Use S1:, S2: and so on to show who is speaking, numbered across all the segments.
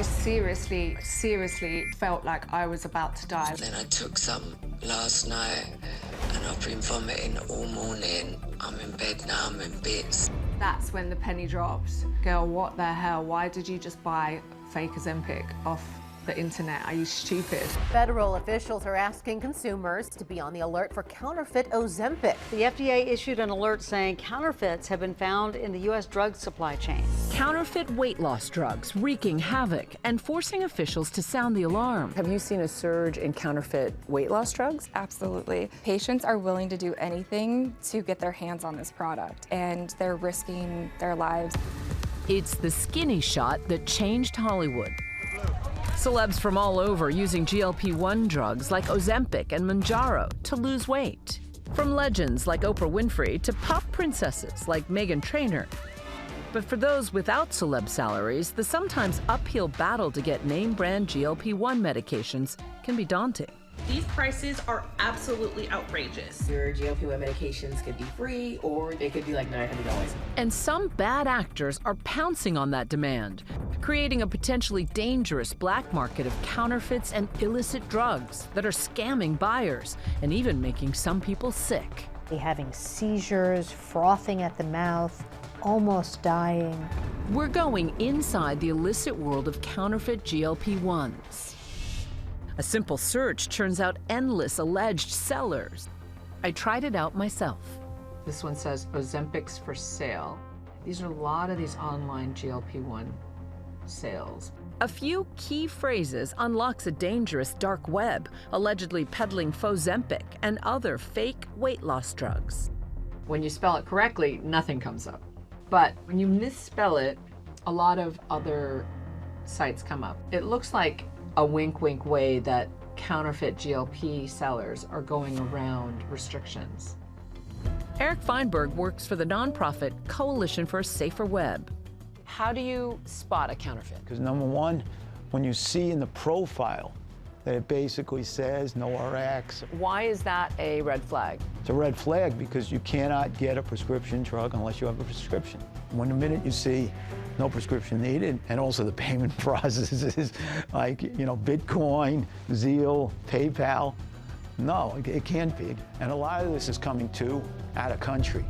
S1: I seriously felt like I was about to die.
S2: Then I took some last night and I've been vomiting all morning. I'm in bed now, I'm in bits.
S1: That's when the penny dropped. Girl, what the hell? Why did you just buy fake Ozempic off the internet? Are you stupid?
S3: Federal officials are asking consumers to be on the alert for counterfeit Ozempic.
S4: The FDA issued an alert saying counterfeits have been found in the U.S. drug supply chain.
S5: Counterfeit weight loss drugs wreaking havoc and forcing officials to sound the alarm.
S6: Have you seen a surge in counterfeit weight loss drugs?
S7: Absolutely. Patients are willing to do anything to get their hands on this product, and they're risking their lives.
S5: It's the skinny shot that changed Hollywood. Celebs from all over using GLP-1 drugs like Ozempic and Mounjaro to lose weight. From legends like Oprah Winfrey to pop princesses like Meghan Trainor. But for those without celeb salaries, the sometimes uphill battle to get name-brand GLP-1 medications can be daunting.
S8: These prices are absolutely outrageous.
S6: Your GLP-1 medications could be free, or they could be like $900.
S5: And some bad actors are pouncing on that demand, creating a potentially dangerous black market of counterfeits and illicit drugs that are scamming buyers and even making some people sick.
S9: Having seizures, frothing at the mouth, almost dying.
S5: We're going inside the illicit world of counterfeit GLP-1s. A simple search turns out endless alleged sellers. I tried it out myself.
S1: This one says Ozempic's for sale. These are a lot of these online GLP-1 sales.
S5: A few key phrases unlocks a dangerous dark web, allegedly peddling Ozempic and other fake weight loss drugs.
S1: When you spell it correctly, nothing comes up. But when you misspell it, a lot of other sites come up. It looks like a wink way that counterfeit GLP sellers are going around restrictions.
S5: Eric Feinberg works for the nonprofit Coalition for a Safer Web.
S6: How do you spot a counterfeit?
S10: Because number one, when you see in the profile that it basically says no RX.
S6: Why is that a red flag?
S10: It's a red flag because you cannot get a prescription drug unless you have a prescription. When the minute you see no prescription needed, and also the payment processes like, you know, Bitcoin, Zeal, PayPal, no, it can't be. And a lot of this is coming too out of country.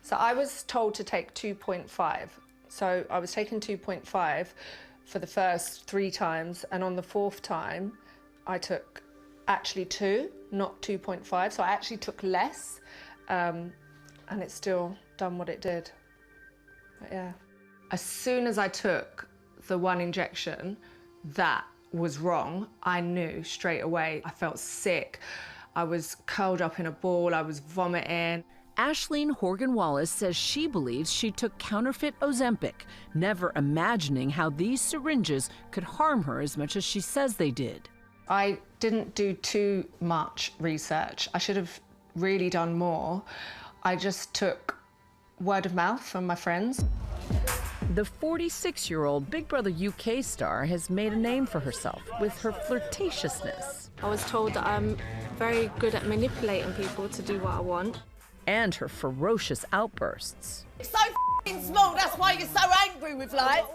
S1: So I was told to take 2.5. So I was taking 2.5 for the first 3 times, and on the 4th time, I took actually 2, not 2.5. So I actually took less, and it's still done what it did. But yeah. As soon as I took the 1 injection that was wrong, I knew straight away. I felt sick. I was curled up in a ball. I was vomiting.
S5: Ashleen Horgan-Wallace says she believes she took counterfeit Ozempic, never imagining how these syringes could harm her as much as she says they did.
S1: I didn't do too much research. I should have really done more. I just took word of mouth from my friends.
S5: The 46-year-old Big Brother UK star has made a name for herself with her flirtatiousness.
S11: I was told that I'm very good at manipulating people to do what I want.
S5: And her ferocious outbursts.
S3: So f***ing small, that's why you're so angry with life.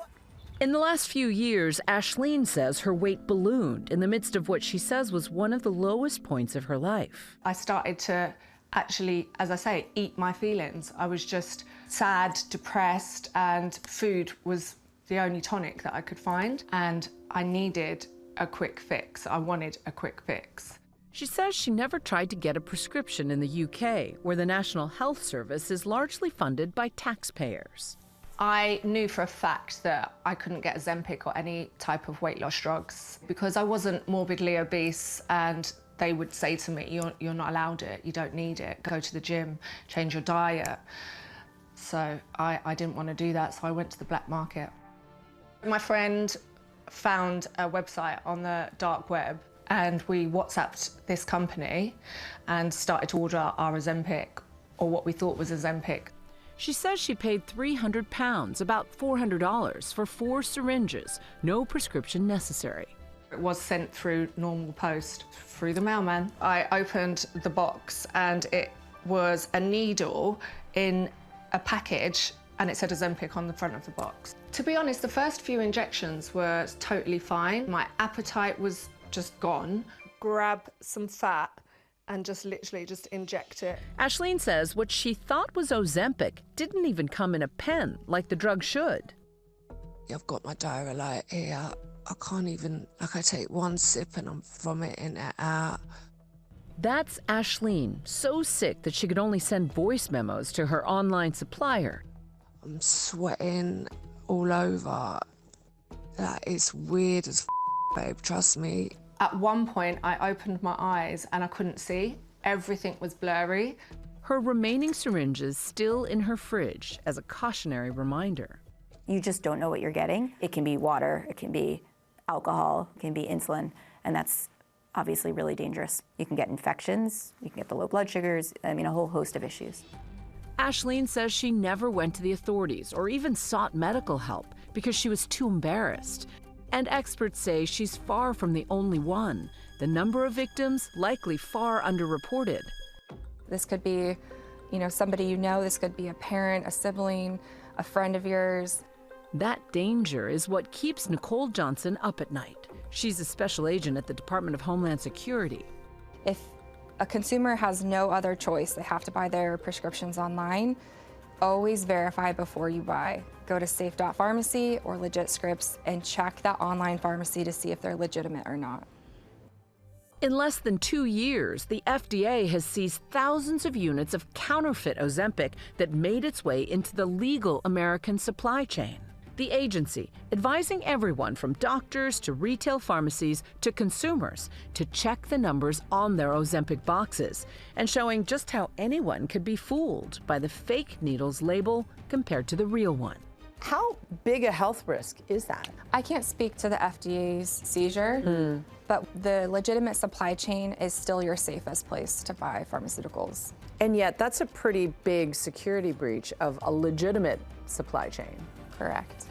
S5: In the last few years, Ashleen says her weight ballooned in the midst of what she says was one of the lowest points of her life.
S1: I started to actually, as I say, eat my feelings. I was just sad, depressed, and food was the only tonic that I could find. And I needed a quick fix. I wanted a quick fix.
S5: She says she never tried to get a prescription in the UK, where the National Health Service is largely funded by taxpayers.
S1: I knew for a fact that I couldn't get Ozempic or any type of weight loss drugs because I wasn't morbidly obese, and they would say to me, you're not allowed it, you don't need it, go to the gym, change your diet. So I didn't want to do that, so I went to the black market. My friend found a website on the dark web, and we WhatsApped this company and started to order our Ozempic, or what we thought was Ozempic.
S5: She says she paid £300, about $400, for 4 syringes, no prescription necessary.
S1: It was sent through normal post, through the mailman. I opened the box and it was a needle in a package and it said Ozempic on the front of the box. To be honest, the first few injections were totally fine. My appetite was just gone. Grab some fat and just literally just inject it.
S5: Ashleen says what she thought was Ozempic didn't even come in a pen like the drug should.
S2: I've got my Diarrhea here. I can't even, I take one sip and I'm vomiting it out.
S5: That's Ashleen, so sick that she could only send voice memos to her online supplier.
S2: I'm sweating all over. It's weird as babe, trust me.
S1: At one point, I opened my eyes and I couldn't see. Everything was blurry.
S5: Her remaining syringes still in her fridge as a cautionary reminder.
S12: You just don't know what you're getting. It can be water, it can be alcohol, it can be insulin, and that's obviously really dangerous. You can get infections, you can get the low blood sugars, I mean, a whole host of issues.
S5: Ashleen says she never went to the authorities or even sought medical help because she was too embarrassed. And experts say she's far from the only one. The number of victims likely far underreported.
S7: This could be, somebody you know, this could be a parent, a sibling, a friend of yours.
S5: That danger is what keeps Nicole Johnson up at night. She's a special agent at the Department of Homeland Security.
S7: If a consumer has no other choice, they have to buy their prescriptions online, always verify before you buy. Go to safe.pharmacy or Legit Scripts and check that online pharmacy to see if they're legitimate or not.
S5: In less than 2 years, the FDA has seized thousands of units of counterfeit Ozempic that made its way into the legal American supply chain. The agency advising everyone from doctors to retail pharmacies to consumers to check the numbers on their Ozempic boxes and showing just how anyone could be fooled by the fake needle's label compared to the real one.
S13: How big a health risk is that?
S7: I can't speak to the FDA's seizure, but the legitimate supply chain is still your safest place to buy pharmaceuticals.
S13: And yet that's a pretty big security breach of a legitimate supply chain.
S7: Correct.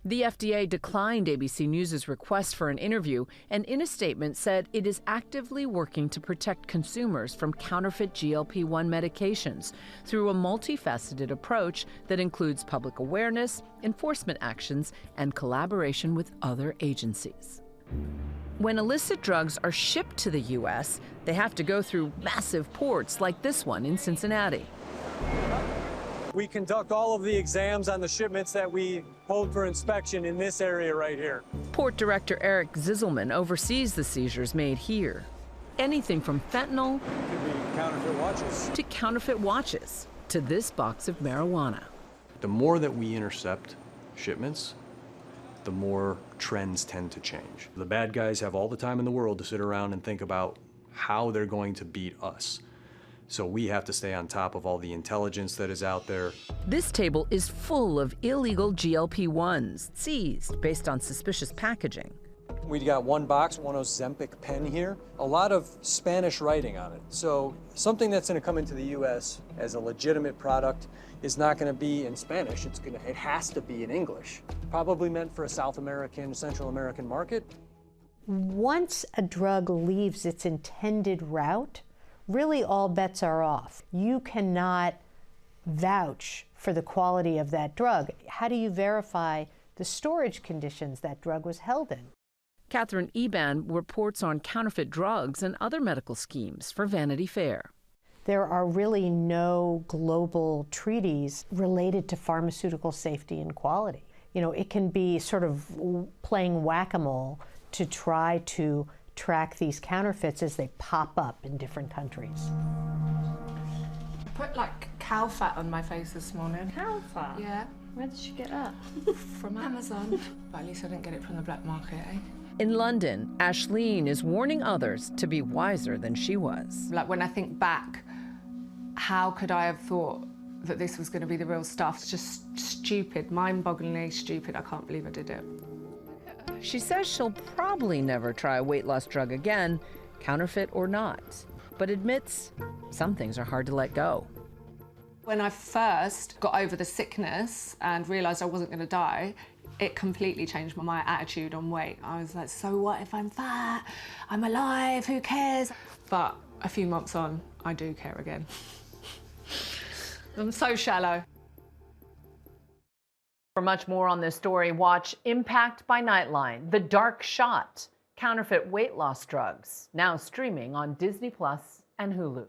S5: The FDA declined ABC News' request for an interview and in a statement said it is actively working to protect consumers from counterfeit GLP-1 medications through a multifaceted approach that includes public awareness, enforcement actions, and collaboration with other agencies. When illicit drugs are shipped to the U.S., they have to go through massive ports like this one in Cincinnati.
S14: We conduct all of the exams on the shipments that we hold for inspection in this area right here.
S5: Port Director Eric Zisselman oversees the seizures made here. Anything from fentanyl to counterfeit watches to this box of marijuana.
S15: The more that we intercept shipments, the more trends tend to change. The bad guys have all the time in the world to sit around and think about how they're going to beat us. So we have to stay on top of all the intelligence that is out there.
S5: This table is full of illegal GLP-1s, seized based on suspicious packaging.
S14: We got one box, one Ozempic pen here, a lot of Spanish writing on it. So something that's gonna come into the US as a legitimate product is not gonna be in Spanish, it has to be in English. Probably meant for a South American, Central American market.
S9: Once a drug leaves its intended route, really all bets are off. You cannot vouch for the quality of that drug. How do you verify the storage conditions that drug was held in?
S5: Catherine Eban reports on counterfeit drugs and other medical schemes for Vanity Fair.
S9: There are really no global treaties related to pharmaceutical safety and quality. It can be sort of playing whack-a-mole to try to track these counterfeits as they pop up in different countries.
S1: I put cow fat on my face this morning.
S4: Cow fat?
S1: Yeah.
S4: Where did she get that?
S1: From Amazon. But at least I didn't get it from the black market, eh?
S5: In London, Ashleen is warning others to be wiser than she was.
S1: When I think back, how could I have thought that this was going to be the real stuff? It's just stupid, mind-bogglingly stupid. I can't believe I did it.
S5: She says she'll probably never try a weight loss drug again, counterfeit or not, but admits some things are hard to let go.
S1: When I first got over the sickness and realised I wasn't going to die, it completely changed my attitude on weight. I was like, so what if I'm fat? I'm alive, who cares? But a few months on, I do care again. I'm so shallow.
S5: For much more on this story, watch Impact by Nightline, The Dark Shot, Counterfeit Weight Loss Drugs, now streaming on Disney Plus and Hulu.